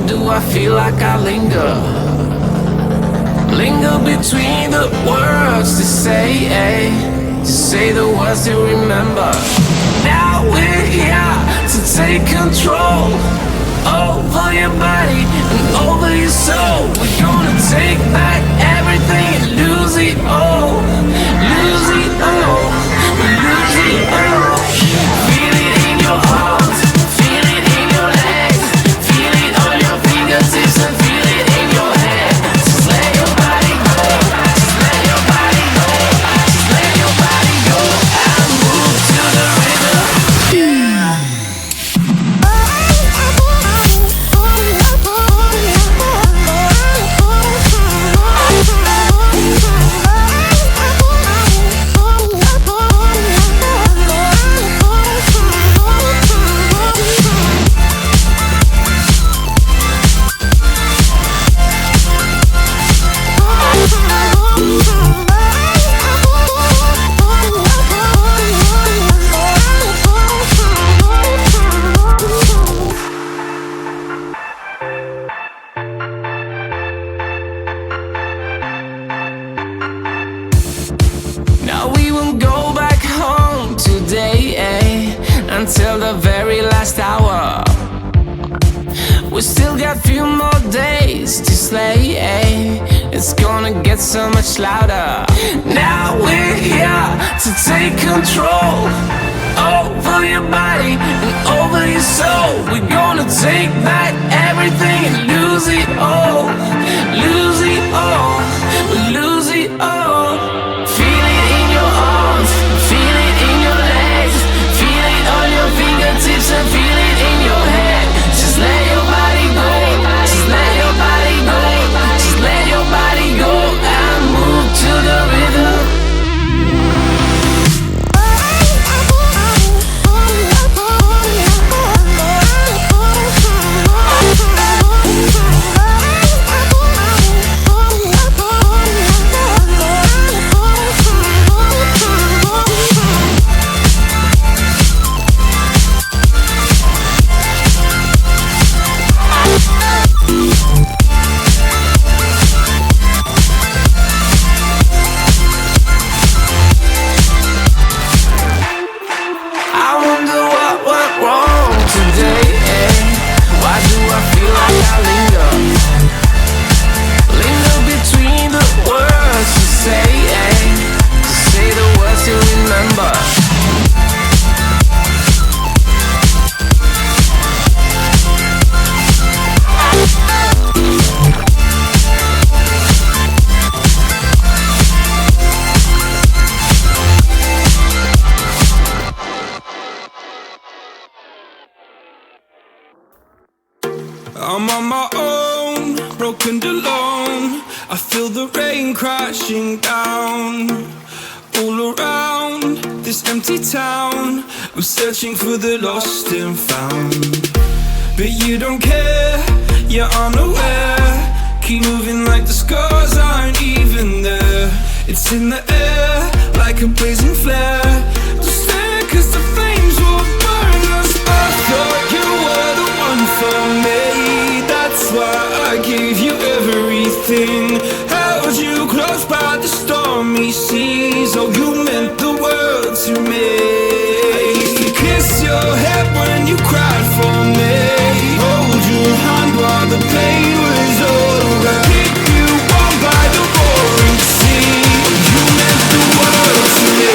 do I feel like I linger? Linger between the words to say the words to remember. Now we're here to take control over your body and over your soul. We're gonna take back everything and lose it all. Lose it all. Lose it all. Feel it in your arms, feel it in your legs, feel it on your fingertips and feel it in your head. Just let your body go, just let your body go, just let your body go and move to the rhythm. Until the very last hour. We still got few more days to slay, It's gonna get so much louder. Now we're here to take control over your body and over your soul. We're gonna take back everything and lose it all. Lose it all. Lose it all. Feel it in your arms, feel it in your legs, feel it on your fingertips and feel it in your head. Just let your body go, just let your body go, just let your body go and move to the rhythm. I'm on my own, broken and alone. I feel the rain crashing down all around this empty town. I'm searching for the lost and found, but you don't care, you're unaware. Keep moving like the scars aren't even there. It's in the air like a blazing flare. Don't stare 'cause the flames will burn us. I thought you were the one for me. That's why I gave you everything. Held you close by the stormy seas. Oh, you meant the world to me. I used to kiss your head when you cried for me. Hold your hand while the pain was over. Keep you warm by the roaring sea. Oh, you meant the world to me.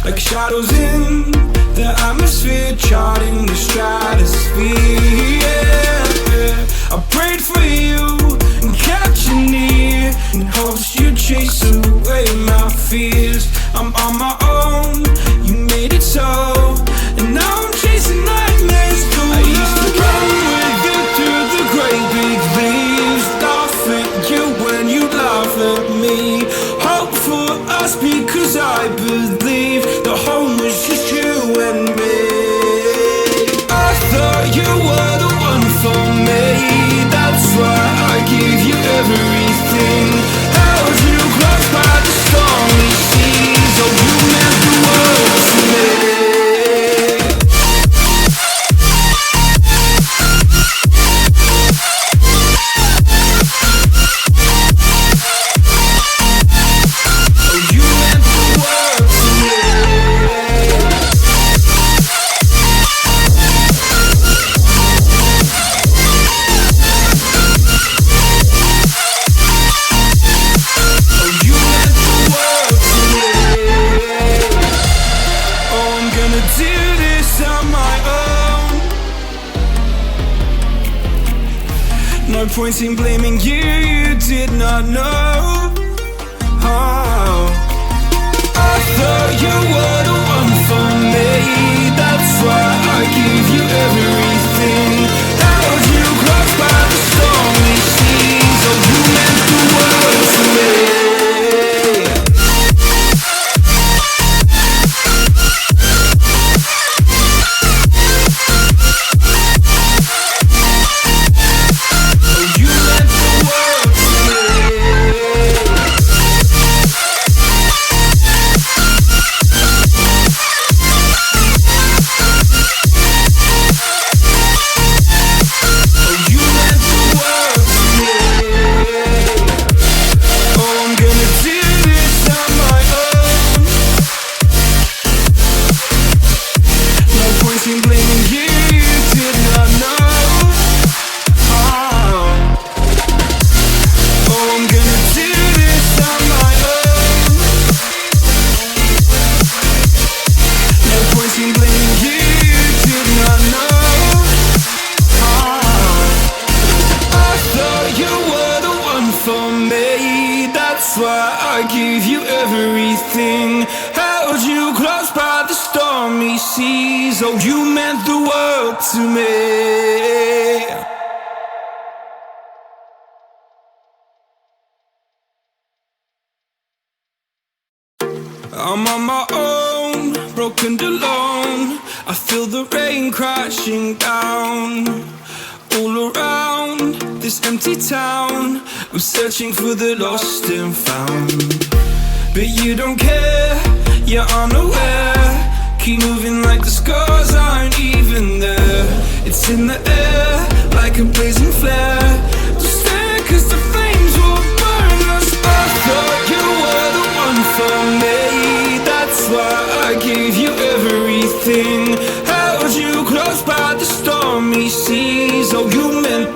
Like shadows in the atmosphere, charting the stratosphere. Yeah. I prayed for you and kept you near in hopes you'd chase away my fears. I'm on my own, you made it so. I believe the home was just you and me. I thought you were the one for me. That's why I give you everything. Held you close by the stormy seas. Oh, you meant the world to me. No point in blaming you, you did not know. Oh. I thought you were the one for me. That's why I give you everything. Held you close by the stormy seas. Oh, you meant the world to me. That's why I give you everything. Held you close by the stormy seas. Oh, you meant the world to me. I'm on my own, broken and alone. I feel the rain crashing down all around this empty town. I'm searching for the lost and found, but you don't care, you're unaware. Keep moving like the scars aren't even there. It's in the air like a blazing flare. Just stare cause the flames will burn us. I thought you were the one for me. That's why I gave you everything. Held you close by the stormy seas. Oh, you meant